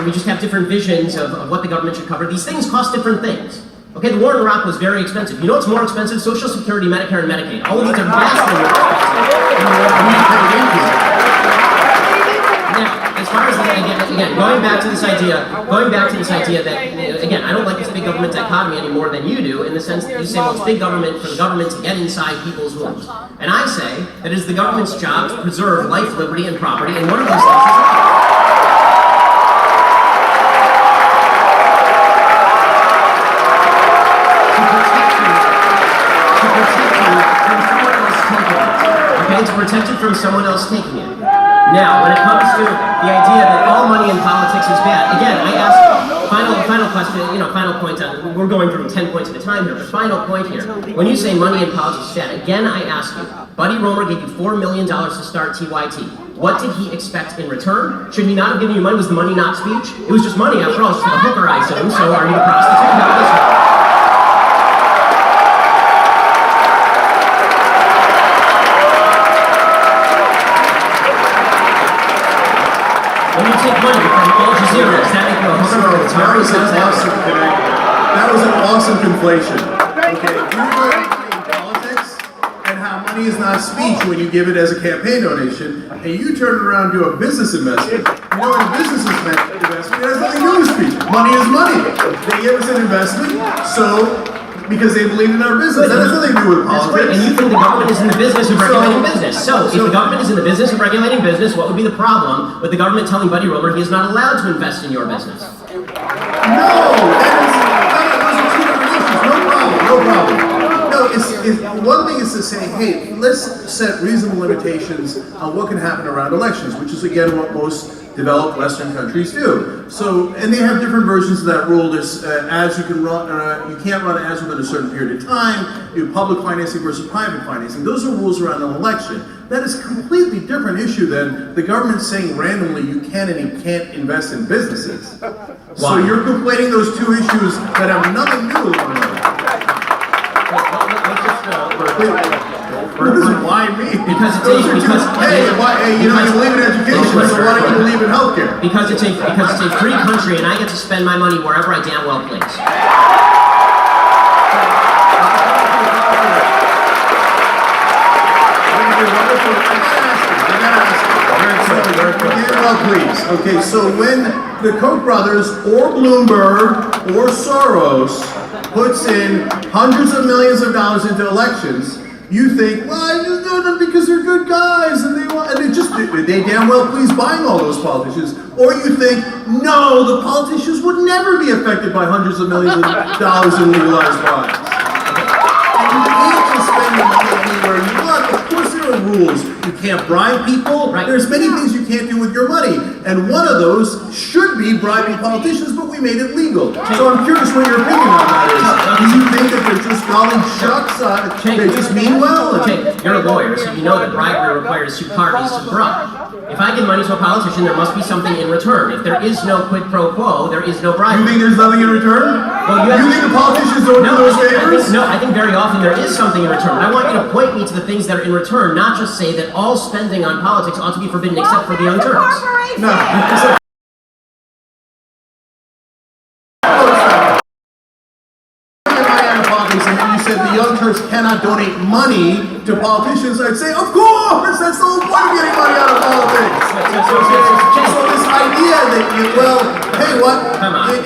we just have different visions of what the government should cover, these things cost different things. Okay, the war in Iraq was very expensive. You know what's more expensive? Social Security, Medicare, and Medicaid. All of these are vastly more expensive. Now, as far as again, going back to this idea that, again, I don't like this big government dichotomy any more than you do, in the sense that you say, well, it's big government for the government to get inside people's homes. And I say that it is the government's job to preserve life, liberty, and property, and one of those things is life. To protect it from someone else taking it. Now, when it comes to the idea that all money in politics is bad, again, I ask, final question, final point, we're going through 10 points at a time here, but final point here. When you say money in politics is bad, again, I ask you, Buddy Roemer gave you $4 million to start TYT. What did he expect in return? Should he not have given you money? Was the money not speech? It was just money, after all, it's for the hooker, I assume, so are you a prostitute? How does that? When you take money from Al Jazeera, does that make you a hooker? That was an awesome conflation. Okay, you're going to politics and how money is not speech when you give it as a campaign donation, and you turn it around and do a business investment. You know, in a business investment, it has nothing to do with speech. Money is money. They give us an investment, because they believe in our business. That has nothing to do with politics. And you think the government is in the business of regulating business. So, if the government is in the business of regulating business, what would be the problem with the government telling Buddy Roemer he is not allowed to invest in your business? No! Those are two different issues. No problem. No, one thing is to say, hey, let's set reasonable limitations on what can happen around elections, which is, again, what most developed Western countries do. So, and they have different versions of that rule. There's ads you can run, you can't run ads within a certain period of time, you have public financing versus private financing. Those are rules around an election. That is a completely different issue than the government saying randomly you can and you can't invest in businesses. Why? So you're conflating those two issues that have nothing to do with one another. What does why mean? Because you believe in education, so why don't you believe in healthcare? Because it's a free country, and I get to spend my money wherever I damn well please. Please. Okay, so when the Koch brothers or Bloomberg or Soros puts in hundreds of millions of dollars into elections, you think, well, I just do them because they're good guys and they damn well please buying all those politicians. Or you think, no, the politicians would never be affected by hundreds of millions of dollars in legalized bribes. And you can't just spend your money anywhere you want. Of course there are rules. You can't bribe people. Right. There's many things you can't do with your money. And one of those should be bribing politicians, but we made it legal. So I'm curious what your opinion on that is. Do you think that they're just golly shucks, they just mean well? You're a lawyer, so you know that bribery requires two parties to bribe. If I give money to a politician, there must be something in return. If there is no quid pro quo, there is no bribery. You think there's nothing in return? Well, you think the politicians don't do those favors? I think very often there is something in return. But I want you to point me to the things that are in return, not just say that all spending on politics ought to be forbidden except for the Young Turks. No. And you said the Young Turks cannot donate money to politicians, I'd say, of course! That's the whole point of getting money out of politics! So this idea that, hey, what?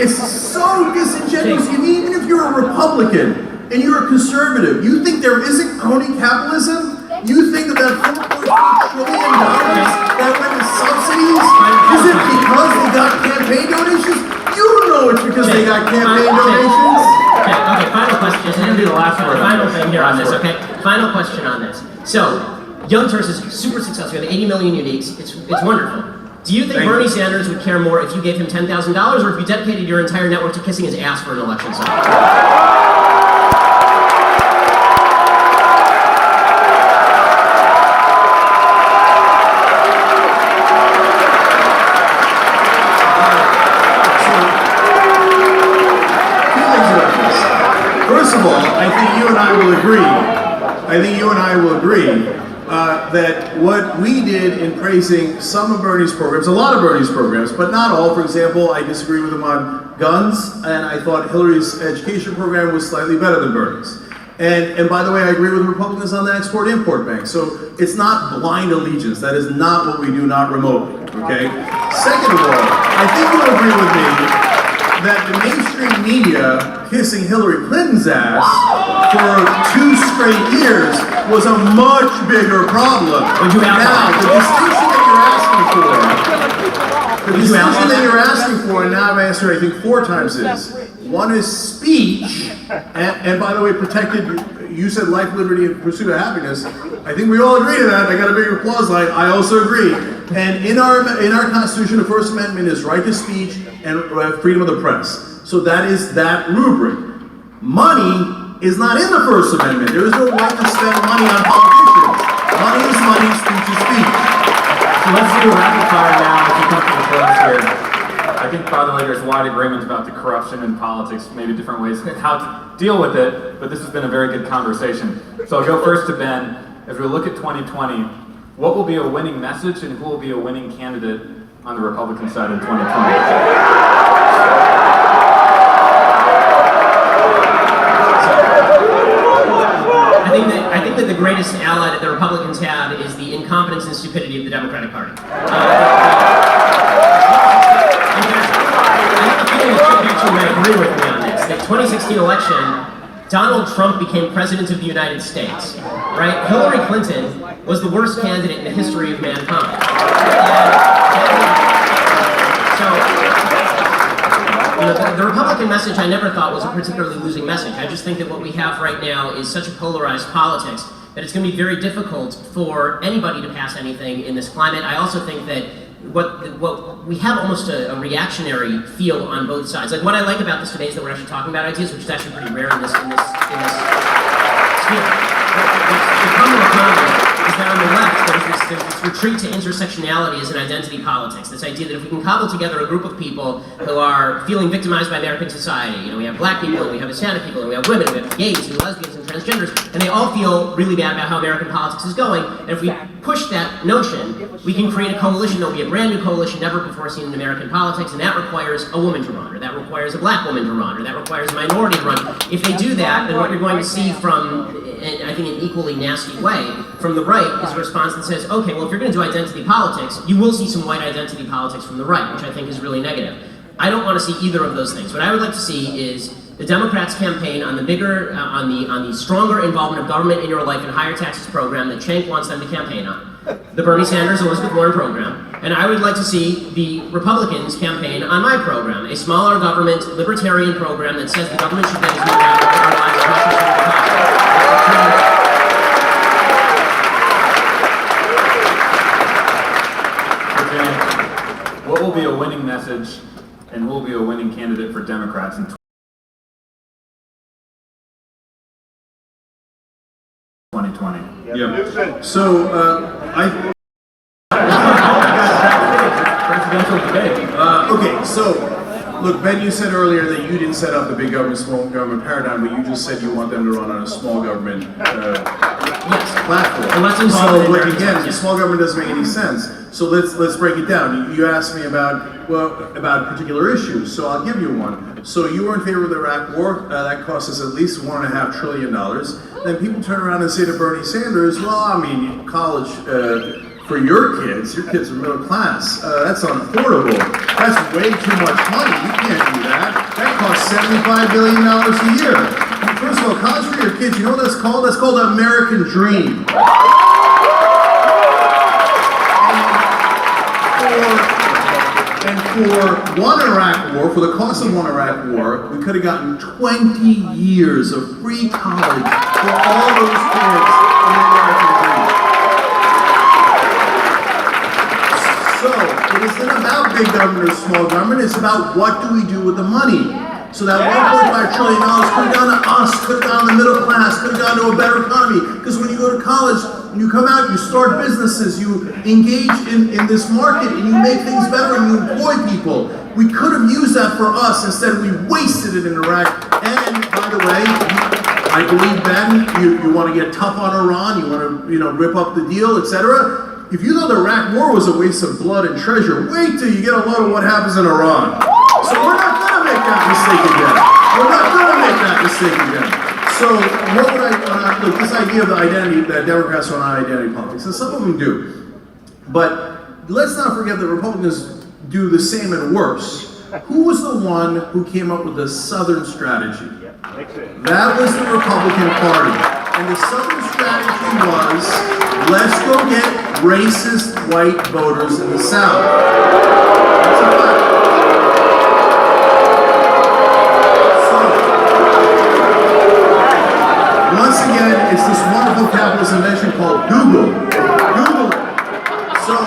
It's so disingenuous. Even if you're a Republican and you're a conservative, you think there isn't crony capitalism? You think that $4.3 trillion that went to subsidies isn't because they got campaign donations? You know it's because they got campaign donations. Okay, final question. This is going to be the last one. Final thing here on this, okay? Final question on this. So, Young Turks is super successful. We have 80 million uniques. It's wonderful. Do you think Bernie Sanders would care more if you gave him $10,000 or if you dedicated your entire network to kissing his ass for an election cycle? will agree, that what we did in praising some of Bernie's programs, a lot of Bernie's programs, but not all. For example, I disagree with him on guns, and I thought Hillary's education program was slightly better than Bernie's. And by the way, I agree with the Republicans on the Export-Import Bank. So it's not blind allegiance. That is not what we do, not remotely, okay? Second of all, I think you'll agree with me that the mainstream media kissing Hillary Clinton's ass for 2 straight years was a much bigger problem. Now, the distinction that you're asking for, and now I've answered, I think, 4 times is, one is speech, and by the way, protected, you said life, liberty, and pursuit of happiness. I think we all agree to that. I got a big applause line. I also agree. And in our Constitution, the First Amendment is right to speech and freedom of the press. So that is that rubric. Money is not in the First Amendment. There is no right to spend money on politicians. Money is money, speech is speech. So let's do a rapid fire now as we come to the close here. I think, by the way, there's wide agreement about the corruption in politics, maybe different ways how to deal with it, but this has been a very good conversation. So I'll go first to Ben. As we look at 2020, what will be a winning message and who will be a winning candidate on the Republican side in 2020? I think that the greatest ally that the Republicans have is the incompetence and stupidity of the Democratic Party. I have a feeling that you might agree with me on this. The 2016 election, Donald Trump became president of the United States, right? Hillary Clinton was the worst candidate in the history of mankind. The Republican message I never thought was a particularly losing message. I just think that what we have right now is such a polarized politics that it's going to be very difficult for anybody to pass anything in this climate. I also think that what we have almost a reactionary feel on both sides. Like what I like about this debate is that we're actually talking about ideas, which is actually pretty rare in this sphere. The common economy is that on the left, there's this retreat to intersectionality as an identity politics. This idea that if we can cobble together a group of people who are feeling victimized by American society, we have black people, and we have Hispanic people, and we have women, and we have gays, and lesbians, and transgenders, and they all feel really bad about how American politics is going, and if we push that notion, we can create a coalition that will be a brand new coalition never before seen in American politics, and that requires a woman to run, or that requires a black woman to run, or that requires a minority to run. If they do that, then what you're going to see from, and I think in an equally nasty way, from the right is a response that says, okay, well, if you're going to do identity politics, you will see some white identity politics from the right, which I think is really negative. I don't want to see either of those things. What I would like to see is the Democrats campaign on the bigger, on the stronger involvement of government in your life and higher taxes program that Cenk wants them to campaign on. The Bernie Sanders, Elizabeth Warren program. And I would like to see the Republicans campaign on my program, a smaller government, libertarian program that says the government should get as much out of our lives as much as possible. What will be a winning message and who will be a winning candidate for Democrats in 2020? Yeah. So, presidential debate. okay, so, look, Ben, you said earlier that you didn't set up the big government, small government paradigm, but you just said you want them to run on a small government platform. So, like, again, small government doesn't make any sense. So let's break it down. You asked me about particular issues, so I'll give you one. So you were in favor of the Iraq War. That cost us at least $1.5 trillion. Then people turn around and say to Bernie Sanders, well, I mean, college for your kids are middle class. That's unaffordable. That's way too much money. You can't do that. That costs $75 billion a year. First of all, college for your kids, you know what that's called? That's called the American dream. And for one Iraq war, for the cost of one Iraq war, we could have gotten 20 years of free college for all those kids in the American dream. So, it isn't about big government or small government, it's about what do we do with the money. So that $1.5 trillion could have gone to us, could have gone to the middle class, could have gone to a better economy. Because when you go to college, when you come out, you start businesses, you engage in this market, and you make things better, and you employ people. We could have used that for us, instead we wasted it in Iraq. And, by the way, I believe, Ben, you want to get tough on Iran, you want to, rip up the deal, etc. If you thought the Iraq War was a waste of blood and treasure, wait till you get a load of what happens in Iran. So we're not going to make that mistake again. We're not going to make that mistake again. So what would look, this idea of the identity, that Democrats are not identity politics, and some of them do. But let's not forget that Republicans do the same and worse. Who was the one who came up with the Southern strategy? That was the Republican Party. And the Southern strategy was, let's go get racist white voters in the South. That's a fact. So, once again, it's this wonderful capitalist invention called Google. Google it. So,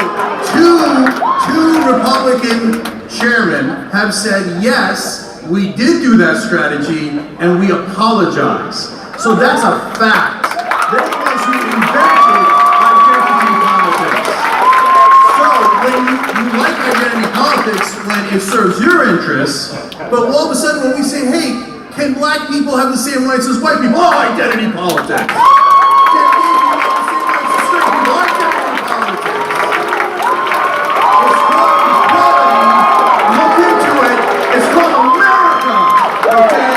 two Republican chairmen have said, yes, we did do that strategy, and we apologize. So that's a fact. They're the ones who invented identity politics. So when you like identity politics when it serves your interests, but all of a sudden when we say, hey, can black people have the same rights as white people? Oh, identity politics. Can gay people have the same rights as straight people? Identity politics. It's called equality. Look into it. It's called America. Okay?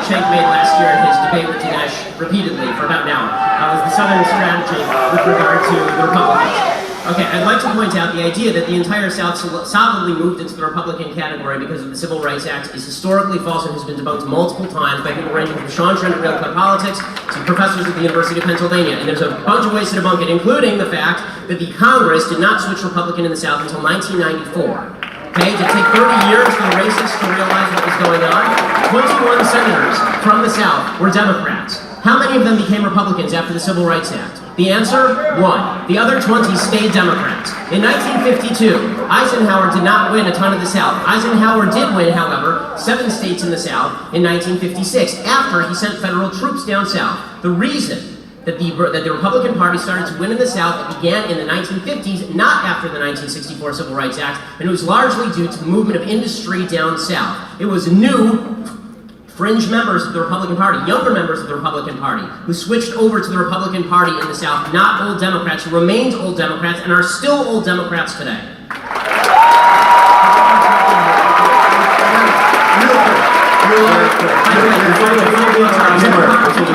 Cenk made last year in his debate with Dinesh repeatedly for about an hour. Was the Southern strategy with regard to the Republicans. Okay, I'd like to point out the idea that the entire South solidly moved into the Republican category because of the Civil Rights Act is historically false and has been debunked multiple times by people ranging from Sean Trent at Real Clear Politics to professors at the University of Pennsylvania. And there's a bunch of ways to debunk it, including the fact that the Congress did not switch Republican in the South until 1994. Okay, it took 30 years for the racists to realize what was going on. 21 senators from the South were Democrats. How many of them became Republicans after the Civil Rights Act? The answer, 1. The other 20 stayed Democrats. In 1952, Eisenhower did not win a ton of the South. Eisenhower did win, however, 7 states in the South in 1956, after he sent federal troops down south. The reason that the Republican Party started to win in the South, it began in the 1950s, not after the 1964 Civil Rights Act, and it was largely due to the movement of industry down south. It was new fringe members of the Republican Party, younger members of the Republican Party, who switched over to the Republican Party in the South, not old Democrats, who remained old Democrats and are still old Democrats today.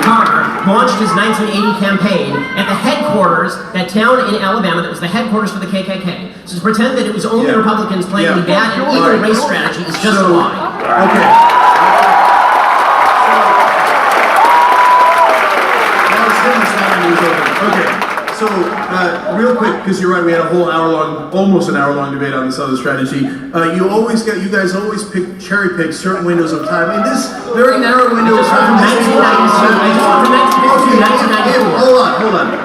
Carter launched his 1980 campaign at the headquarters, that town in Alabama that was the headquarters for the KKK. So to pretend that it was only Republicans playing the bad and evil race strategy is just a lie. Okay. Okay, so real quick, because you're right, we had a whole hour-long, almost an hour-long debate on this other strategy. You guys always cherry pick certain windows of time. In this very narrow window of time, hold on.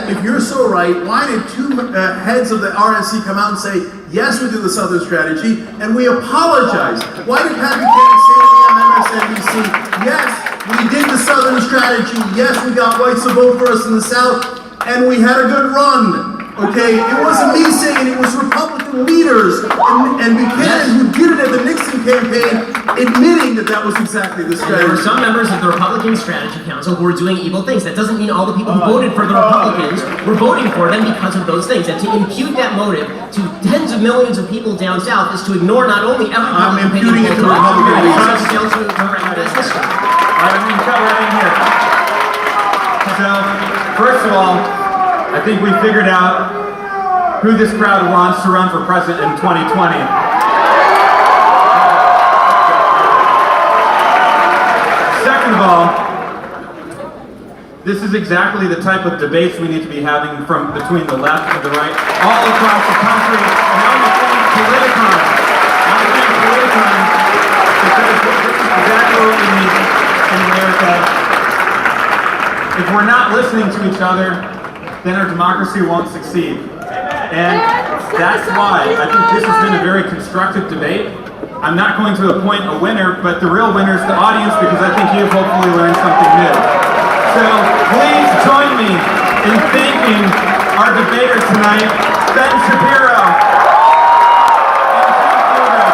If you're so right, why did two heads of the RNC come out and say, yes, we did the Southern strategy, and we apologize? Why did Patty Cannon say to me on MSNBC, yes, we did the Southern strategy, yes, we got whites to vote for us in the South, and we had a good run. Okay, it wasn't me saying it, was Republican leaders and Buchanan who did it at the Nixon campaign, admitting that that was exactly the strategy. There were some members of the Republican Strategy Council who were doing evil things. That doesn't mean all the people who voted for the Republicans were voting for them because of those things. And to impute that motive to tens of millions of people down south is to ignore not only every I'm imputing it to Republican leaders. I'm going to cut right in here. So, first of all, I think we figured out who this crowd wants to run for president in 2020. Second of all, this is exactly the type of debates we need to be having from between the left and the right, all across the country. And I'm saying Politicon. Because this is exactly what we need in America. If we're not listening to each other, then our democracy won't succeed. And that's why I think this has been a very constructive debate. I'm not going to appoint a winner, but the real winner is the audience, because I think you've hopefully learned something new. So please join me in thanking our debaters tonight, Ben Shapiro, and Cenk Uygur.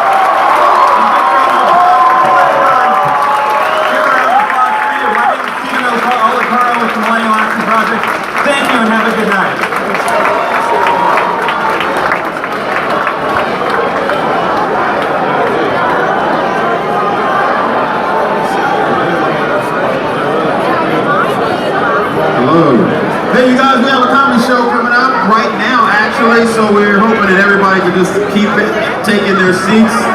And big round of applause for you. My name is Stephen Olicaro with the Millennial Action Project. Thank you and have a good night. Hey, you guys, we have a comedy show coming up right now, actually, so we're hoping that everybody can just keep it, taking their seats.